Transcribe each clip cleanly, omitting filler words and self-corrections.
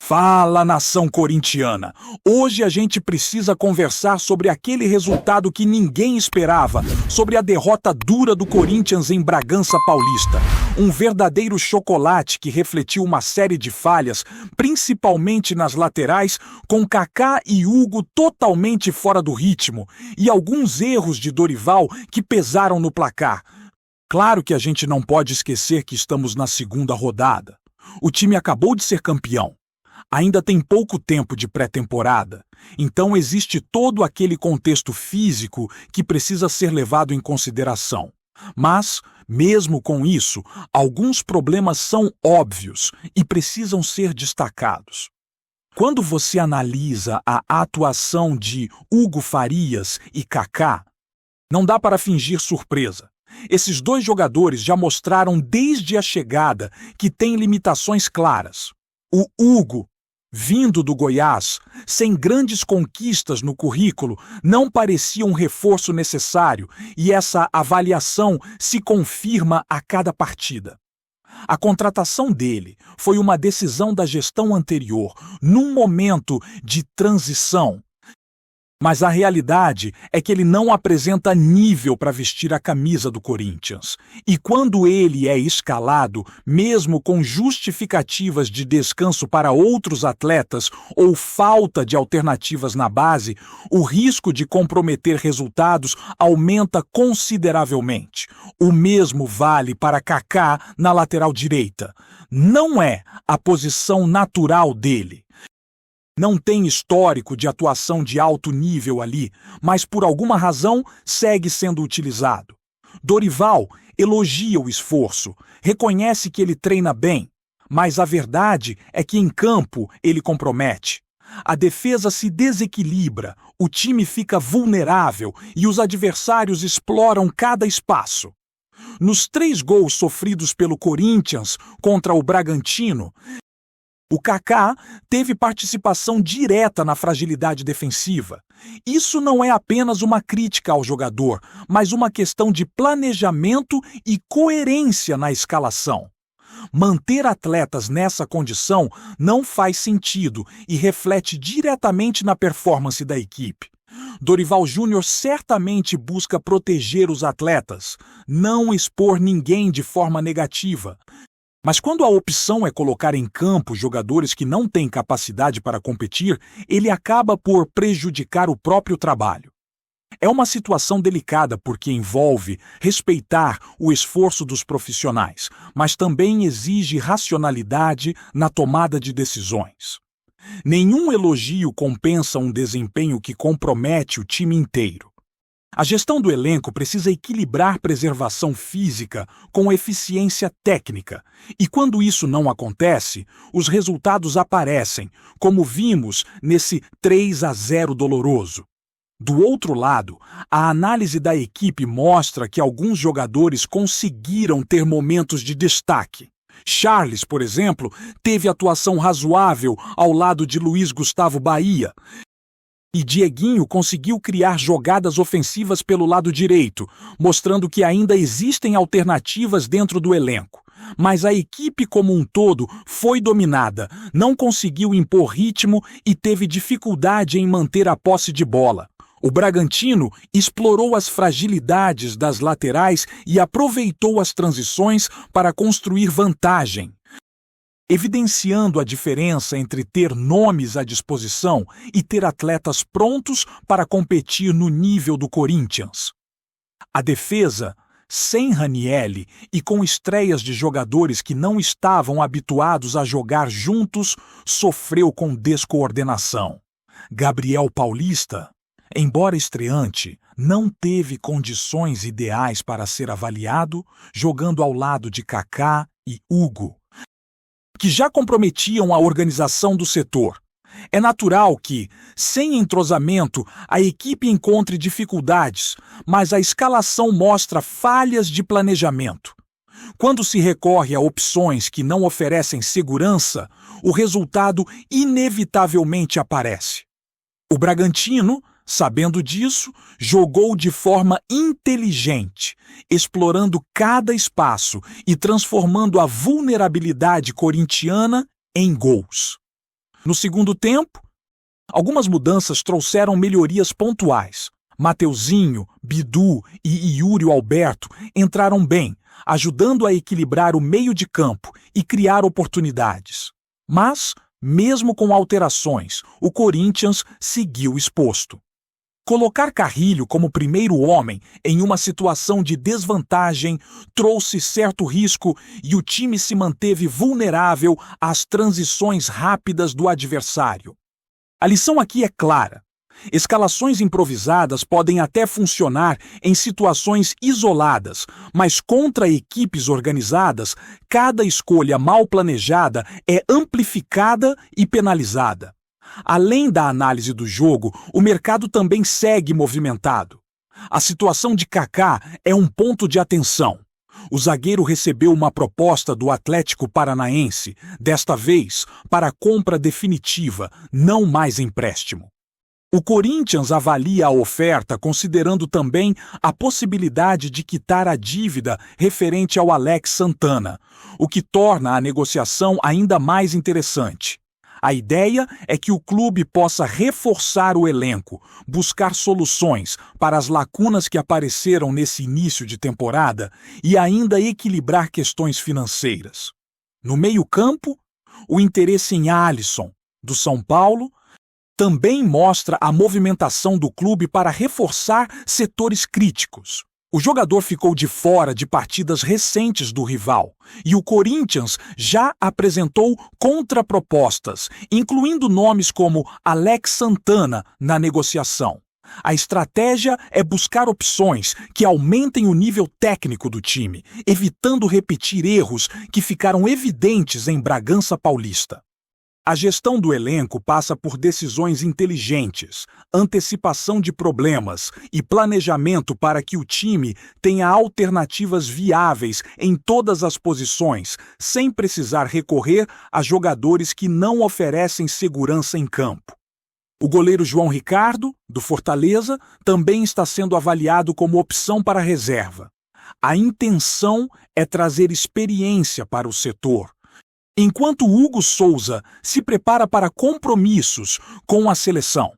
Fala, nação corintiana! Hoje a gente precisa conversar sobre aquele resultado que ninguém esperava, sobre a derrota dura do Corinthians em Bragança Paulista. Um verdadeiro chocolate que refletiu uma série de falhas, principalmente nas laterais, com Kaká e Hugo totalmente fora do ritmo, e alguns erros de Dorival que pesaram no placar. Claro que a gente não pode esquecer que estamos na segunda rodada. O time acabou de ser campeão. Ainda tem pouco tempo de pré-temporada, então existe todo aquele contexto físico que precisa ser levado em consideração. Mas, mesmo com isso, alguns problemas são óbvios e precisam ser destacados. Quando você analisa a atuação de Hugo Farias e Kaká, não dá para fingir surpresa. Esses dois jogadores já mostraram desde a chegada que têm limitações claras. O Hugo, vindo do Goiás, sem grandes conquistas no currículo, não parecia um reforço necessário e essa avaliação se confirma a cada partida. A contratação dele foi uma decisão da gestão anterior, num momento de transição. Mas a realidade é que ele não apresenta nível para vestir a camisa do Corinthians. E quando ele é escalado, mesmo com justificativas de descanso para outros atletas ou falta de alternativas na base, o risco de comprometer resultados aumenta consideravelmente. O mesmo vale para Kaká na lateral direita. Não é a posição natural dele. Não tem histórico de atuação de alto nível ali, mas por alguma razão segue sendo utilizado. Dorival elogia o esforço, reconhece que ele treina bem, mas a verdade é que em campo ele compromete. A defesa se desequilibra, o time fica vulnerável e os adversários exploram cada espaço. Nos 3 gols sofridos pelo Corinthians contra o Bragantino, o Kaká teve participação direta na fragilidade defensiva. Isso não é apenas uma crítica ao jogador, mas uma questão de planejamento e coerência na escalação. Manter atletas nessa condição não faz sentido e reflete diretamente na performance da equipe. Dorival Júnior certamente busca proteger os atletas, não expor ninguém de forma negativa. Mas quando a opção é colocar em campo jogadores que não têm capacidade para competir, ele acaba por prejudicar o próprio trabalho. É uma situação delicada porque envolve respeitar o esforço dos profissionais, mas também exige racionalidade na tomada de decisões. Nenhum elogio compensa um desempenho que compromete o time inteiro. A gestão do elenco precisa equilibrar preservação física com eficiência técnica, e quando isso não acontece, os resultados aparecem, como vimos nesse 3-0 doloroso. Do outro lado, a análise da equipe mostra que alguns jogadores conseguiram ter momentos de destaque. Charles, por exemplo, teve atuação razoável ao lado de Luiz Gustavo Bahia, e Dieguinho conseguiu criar jogadas ofensivas pelo lado direito, mostrando que ainda existem alternativas dentro do elenco. Mas a equipe como um todo foi dominada, não conseguiu impor ritmo e teve dificuldade em manter a posse de bola. O Bragantino explorou as fragilidades das laterais e aproveitou as transições para construir vantagem, evidenciando a diferença entre ter nomes à disposição e ter atletas prontos para competir no nível do Corinthians. A defesa, sem Ranielli e com estreias de jogadores que não estavam habituados a jogar juntos, sofreu com descoordenação. Gabriel Paulista, embora estreante, não teve condições ideais para ser avaliado, jogando ao lado de Kaká e Hugo, que já comprometiam a organização do setor. É natural que, sem entrosamento, a equipe encontre dificuldades, mas a escalação mostra falhas de planejamento. Quando se recorre a opções que não oferecem segurança, o resultado inevitavelmente aparece. O Bragantino, sabendo disso, jogou de forma inteligente, explorando cada espaço e transformando a vulnerabilidade corintiana em gols. No segundo tempo, algumas mudanças trouxeram melhorias pontuais. Mateuzinho, Bidu e Yuri Alberto entraram bem, ajudando a equilibrar o meio de campo e criar oportunidades. Mas, mesmo com alterações, o Corinthians seguiu exposto. Colocar Carrilho como primeiro homem em uma situação de desvantagem trouxe certo risco e o time se manteve vulnerável às transições rápidas do adversário. A lição aqui é clara. Escalações improvisadas podem até funcionar em situações isoladas, mas contra equipes organizadas, cada escolha mal planejada é amplificada e penalizada. Além da análise do jogo, o mercado também segue movimentado. A situação de Kaká é um ponto de atenção. O zagueiro recebeu uma proposta do Atlético Paranaense, desta vez para compra definitiva, não mais empréstimo. O Corinthians avalia a oferta considerando também a possibilidade de quitar a dívida referente ao Alex Santana, o que torna a negociação ainda mais interessante. A ideia é que o clube possa reforçar o elenco, buscar soluções para as lacunas que apareceram nesse início de temporada e ainda equilibrar questões financeiras. No meio-campo, o interesse em Alisson, do São Paulo, também mostra a movimentação do clube para reforçar setores críticos. O jogador ficou de fora de partidas recentes do rival e o Corinthians já apresentou contrapropostas, incluindo nomes como Alex Santana na negociação. A estratégia é buscar opções que aumentem o nível técnico do time, evitando repetir erros que ficaram evidentes em Bragança Paulista. A gestão do elenco passa por decisões inteligentes, antecipação de problemas e planejamento para que o time tenha alternativas viáveis em todas as posições, sem precisar recorrer a jogadores que não oferecem segurança em campo. O goleiro João Ricardo, do Fortaleza, também está sendo avaliado como opção para a reserva. A intenção é trazer experiência para o setor, enquanto Hugo Souza se prepara para compromissos com a seleção.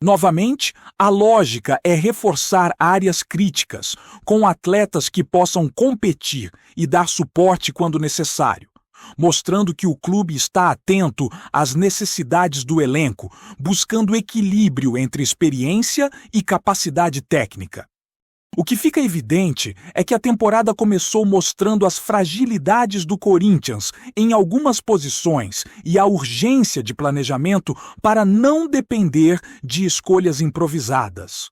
Novamente, a lógica é reforçar áreas críticas, com atletas que possam competir e dar suporte quando necessário, mostrando que o clube está atento às necessidades do elenco, buscando equilíbrio entre experiência e capacidade técnica. O que fica evidente é que a temporada começou mostrando as fragilidades do Corinthians em algumas posições e a urgência de planejamento para não depender de escolhas improvisadas.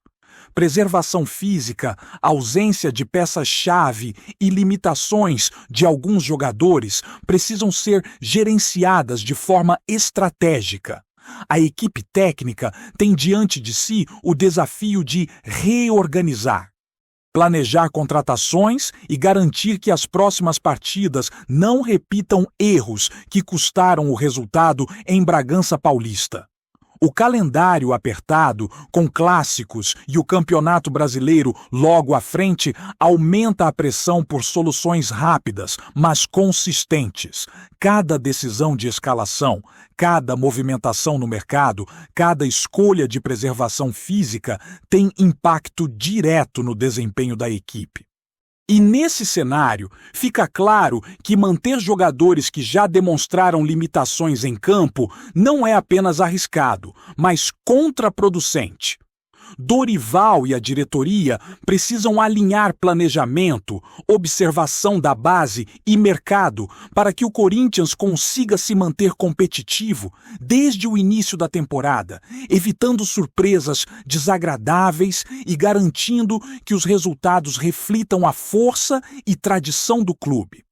Preservação física, ausência de peças-chave e limitações de alguns jogadores precisam ser gerenciadas de forma estratégica. A equipe técnica tem diante de si o desafio de reorganizar, planejar contratações e garantir que as próximas partidas não repitam erros que custaram o resultado em Bragança Paulista. O calendário apertado, com clássicos e o Campeonato Brasileiro logo à frente, aumenta a pressão por soluções rápidas, mas consistentes. Cada decisão de escalação, cada movimentação no mercado, cada escolha de preservação física tem impacto direto no desempenho da equipe. E nesse cenário, fica claro que manter jogadores que já demonstraram limitações em campo não é apenas arriscado, mas contraproducente. Dorival e a diretoria precisam alinhar planejamento, observação da base e mercado para que o Corinthians consiga se manter competitivo desde o início da temporada, evitando surpresas desagradáveis e garantindo que os resultados reflitam a força e tradição do clube.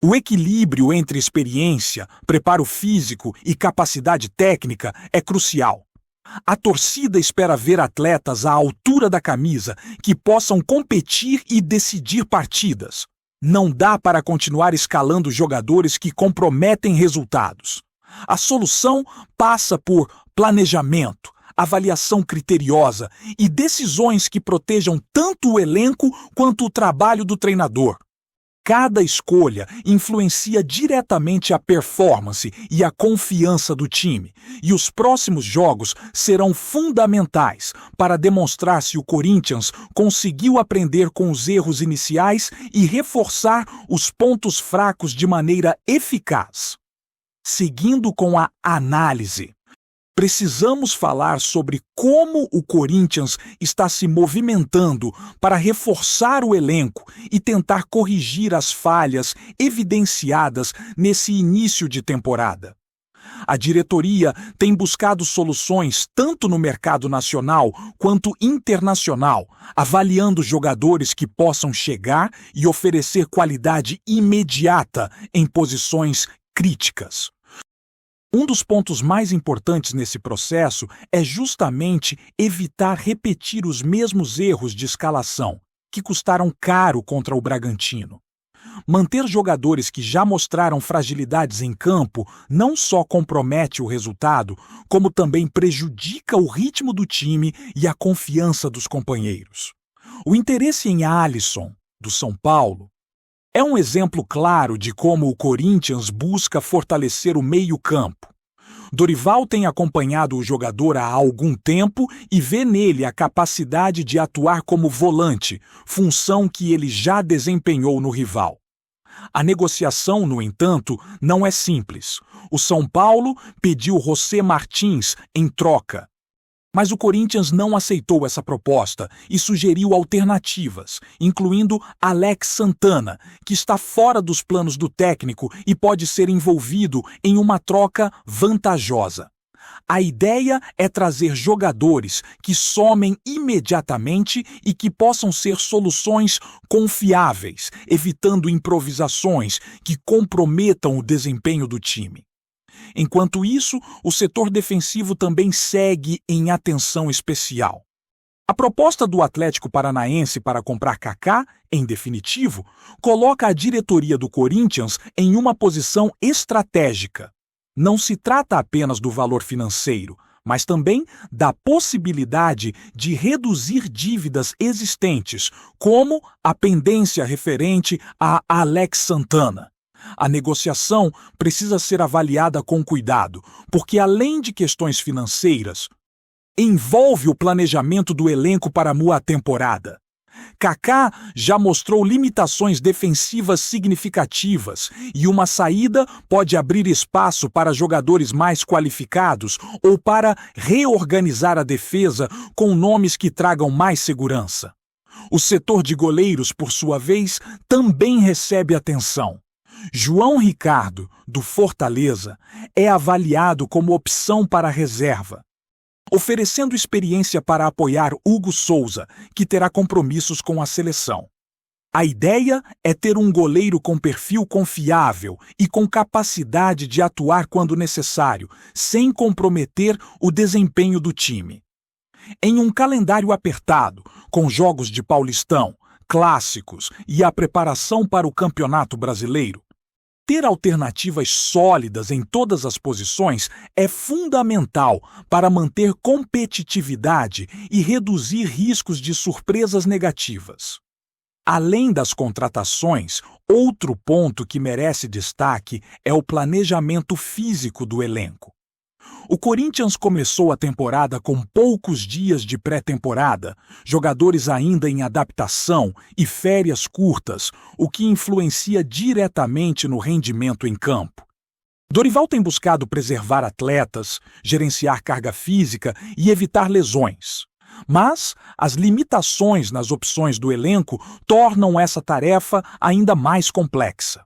O equilíbrio entre experiência, preparo físico e capacidade técnica é crucial. A torcida espera ver atletas à altura da camisa que possam competir e decidir partidas. Não dá para continuar escalando jogadores que comprometem resultados. A solução passa por planejamento, avaliação criteriosa e decisões que protejam tanto o elenco quanto o trabalho do treinador. Cada escolha influencia diretamente a performance e a confiança do time, e os próximos jogos serão fundamentais para demonstrar se o Corinthians conseguiu aprender com os erros iniciais e reforçar os pontos fracos de maneira eficaz. Seguindo com a análise, precisamos falar sobre como o Corinthians está se movimentando para reforçar o elenco e tentar corrigir as falhas evidenciadas nesse início de temporada. A diretoria tem buscado soluções tanto no mercado nacional quanto internacional, avaliando jogadores que possam chegar e oferecer qualidade imediata em posições críticas. Um dos pontos mais importantes nesse processo é justamente evitar repetir os mesmos erros de escalação, que custaram caro contra o Bragantino. Manter jogadores que já mostraram fragilidades em campo não só compromete o resultado, como também prejudica o ritmo do time e a confiança dos companheiros. O interesse em Alisson, do São Paulo, é um exemplo claro de como o Corinthians busca fortalecer o meio-campo. Dorival tem acompanhado o jogador há algum tempo e vê nele a capacidade de atuar como volante, função que ele já desempenhou no rival. A negociação, no entanto, não é simples. O São Paulo pediu José Martins em troca. Mas o Corinthians não aceitou essa proposta e sugeriu alternativas, incluindo Alex Santana, que está fora dos planos do técnico e pode ser envolvido em uma troca vantajosa. A ideia é trazer jogadores que somem imediatamente e que possam ser soluções confiáveis, evitando improvisações que comprometam o desempenho do time. Enquanto isso, o setor defensivo também segue em atenção especial. A proposta do Atlético Paranaense para comprar Kaká, em definitivo, coloca a diretoria do Corinthians em uma posição estratégica. Não se trata apenas do valor financeiro, mas também da possibilidade de reduzir dívidas existentes, como a pendência referente a Alex Santana. A negociação precisa ser avaliada com cuidado, porque além de questões financeiras, envolve o planejamento do elenco para a temporada. Kaká já mostrou limitações defensivas significativas e uma saída pode abrir espaço para jogadores mais qualificados ou para reorganizar a defesa com nomes que tragam mais segurança. O setor de goleiros, por sua vez, também recebe atenção. João Ricardo, do Fortaleza, é avaliado como opção para a reserva, oferecendo experiência para apoiar Hugo Souza, que terá compromissos com a seleção. A ideia é ter um goleiro com perfil confiável e com capacidade de atuar quando necessário, sem comprometer o desempenho do time. Em um calendário apertado, com jogos de Paulistão, clássicos e a preparação para o Campeonato Brasileiro, ter alternativas sólidas em todas as posições é fundamental para manter competitividade e reduzir riscos de surpresas negativas. Além das contratações, outro ponto que merece destaque é o planejamento físico do elenco. O Corinthians começou a temporada com poucos dias de pré-temporada, jogadores ainda em adaptação e férias curtas, o que influencia diretamente no rendimento em campo. Dorival tem buscado preservar atletas, gerenciar carga física e evitar lesões. Mas as limitações nas opções do elenco tornam essa tarefa ainda mais complexa.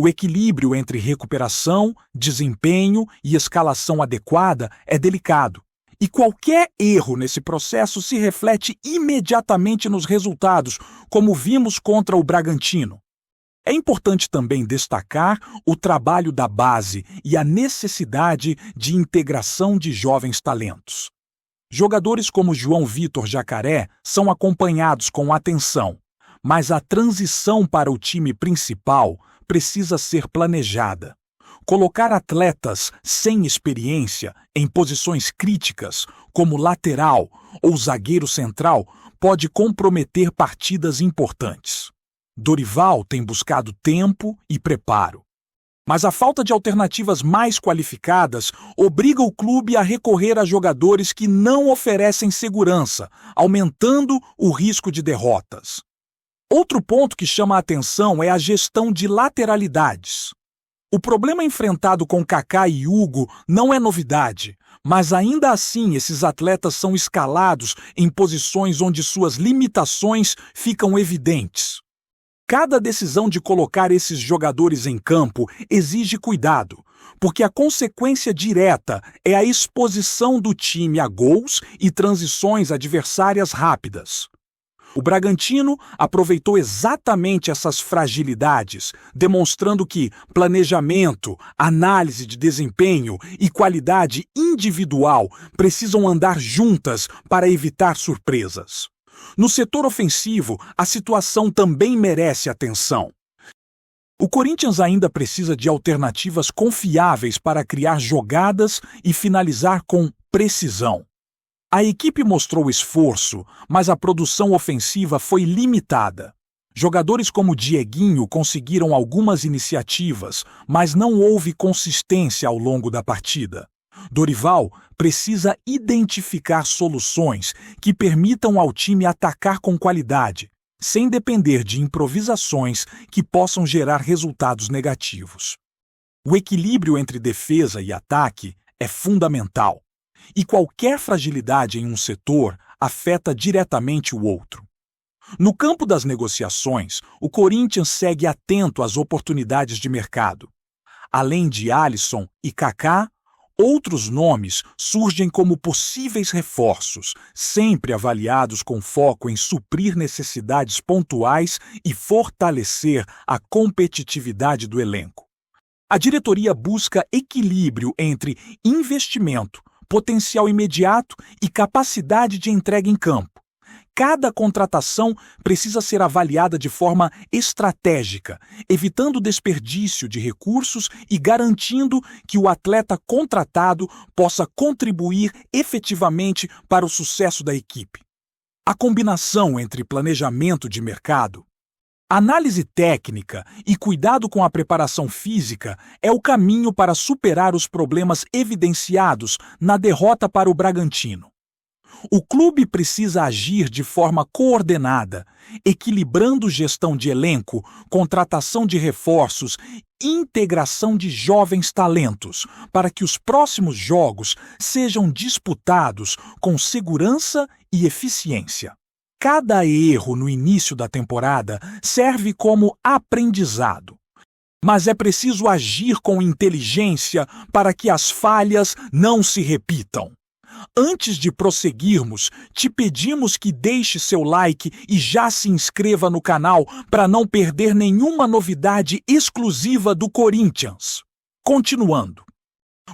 O equilíbrio entre recuperação, desempenho e escalação adequada é delicado, e qualquer erro nesse processo se reflete imediatamente nos resultados, como vimos contra o Bragantino. É importante também destacar o trabalho da base e a necessidade de integração de jovens talentos. Jogadores como João Vitor Jacaré são acompanhados com atenção, mas a transição para o time principal precisa ser planejada. Colocar atletas sem experiência em posições críticas, como lateral ou zagueiro central, pode comprometer partidas importantes. Dorival tem buscado tempo e preparo. Mas a falta de alternativas mais qualificadas obriga o clube a recorrer a jogadores que não oferecem segurança, aumentando o risco de derrotas. Outro ponto que chama a atenção é a gestão de lateralidades. O problema enfrentado com Kaká e Hugo não é novidade, mas ainda assim esses atletas são escalados em posições onde suas limitações ficam evidentes. Cada decisão de colocar esses jogadores em campo exige cuidado, porque a consequência direta é a exposição do time a gols e transições adversárias rápidas. O Bragantino aproveitou exatamente essas fragilidades, demonstrando que planejamento, análise de desempenho e qualidade individual precisam andar juntas para evitar surpresas. No setor ofensivo, a situação também merece atenção. O Corinthians ainda precisa de alternativas confiáveis para criar jogadas e finalizar com precisão. A equipe mostrou esforço, mas a produção ofensiva foi limitada. Jogadores como Dieguinho conseguiram algumas iniciativas, mas não houve consistência ao longo da partida. Dorival precisa identificar soluções que permitam ao time atacar com qualidade, sem depender de improvisações que possam gerar resultados negativos. O equilíbrio entre defesa e ataque é fundamental, e qualquer fragilidade em um setor afeta diretamente o outro. No campo das negociações, o Corinthians segue atento às oportunidades de mercado. Além de Alisson e Kaká, outros nomes surgem como possíveis reforços, sempre avaliados com foco em suprir necessidades pontuais e fortalecer a competitividade do elenco. A diretoria busca equilíbrio entre investimento, potencial imediato e capacidade de entrega em campo. Cada contratação precisa ser avaliada de forma estratégica, evitando desperdício de recursos e garantindo que o atleta contratado possa contribuir efetivamente para o sucesso da equipe. A combinação entre planejamento de mercado, análise técnica e cuidado com a preparação física é o caminho para superar os problemas evidenciados na derrota para o Bragantino. O clube precisa agir de forma coordenada, equilibrando gestão de elenco, contratação de reforços e integração de jovens talentos, para que os próximos jogos sejam disputados com segurança e eficiência. Cada erro no início da temporada serve como aprendizado. Mas é preciso agir com inteligência para que as falhas não se repitam. Antes de prosseguirmos, te pedimos que deixe seu like e já se inscreva no canal para não perder nenhuma novidade exclusiva do Corinthians. Continuando.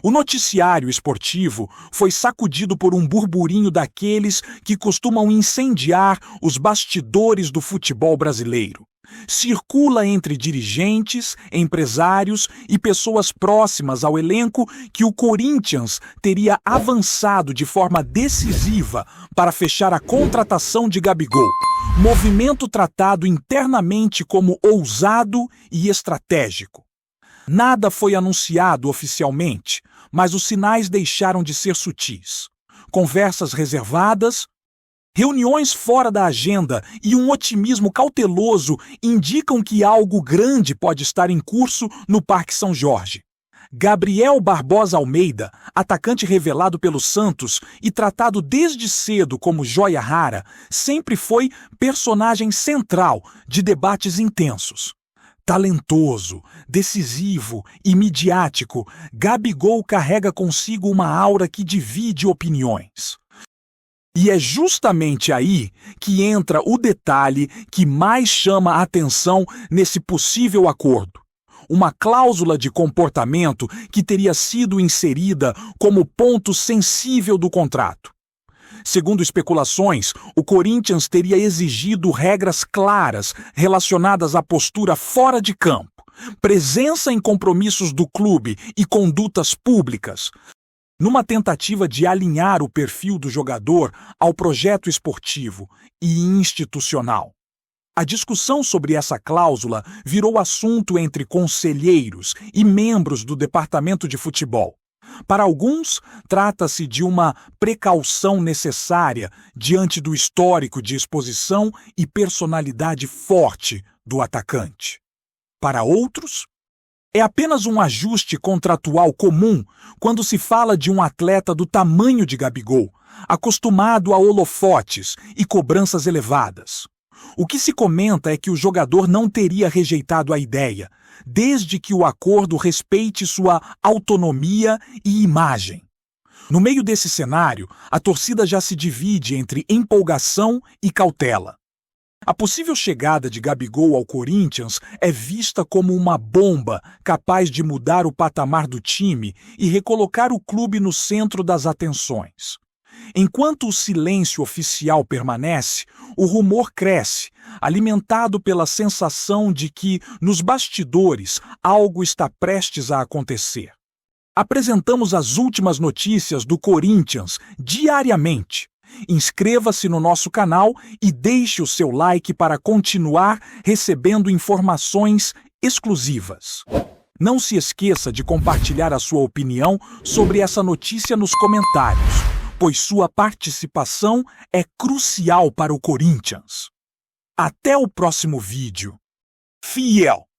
O noticiário esportivo foi sacudido por um burburinho daqueles que costumam incendiar os bastidores do futebol brasileiro. Circula entre dirigentes, empresários e pessoas próximas ao elenco que o Corinthians teria avançado de forma decisiva para fechar a contratação de Gabigol, movimento tratado internamente como ousado e estratégico. Nada foi anunciado oficialmente, mas os sinais deixaram de ser sutis. Conversas reservadas, reuniões fora da agenda e um otimismo cauteloso indicam que algo grande pode estar em curso no Parque São Jorge. Gabriel Barbosa Almeida, atacante revelado pelo Santos e tratado desde cedo como joia rara, sempre foi personagem central de debates intensos. Talentoso, decisivo e midiático, Gabigol carrega consigo uma aura que divide opiniões. E é justamente aí que entra o detalhe que mais chama a atenção nesse possível acordo. Uma cláusula de comportamento que teria sido inserida como ponto sensível do contrato. Segundo especulações, o Corinthians teria exigido regras claras relacionadas à postura fora de campo, presença em compromissos do clube e condutas públicas, numa tentativa de alinhar o perfil do jogador ao projeto esportivo e institucional. A discussão sobre essa cláusula virou assunto entre conselheiros e membros do departamento de futebol. Para alguns, trata-se de uma precaução necessária diante do histórico de exposição e personalidade forte do atacante. Para outros, é apenas um ajuste contratual comum quando se fala de um atleta do tamanho de Gabigol, acostumado a holofotes e cobranças elevadas. O que se comenta é que o jogador não teria rejeitado a ideia, desde que o acordo respeite sua autonomia e imagem. No meio desse cenário, a torcida já se divide entre empolgação e cautela. A possível chegada de Gabigol ao Corinthians é vista como uma bomba capaz de mudar o patamar do time e recolocar o clube no centro das atenções. Enquanto o silêncio oficial permanece, o rumor cresce, alimentado pela sensação de que, nos bastidores, algo está prestes a acontecer. Apresentamos as últimas notícias do Corinthians diariamente. Inscreva-se no nosso canal e deixe o seu like para continuar recebendo informações exclusivas. Não se esqueça de compartilhar a sua opinião sobre essa notícia nos comentários, pois sua participação é crucial para o Corinthians. Até o próximo vídeo. Fiel!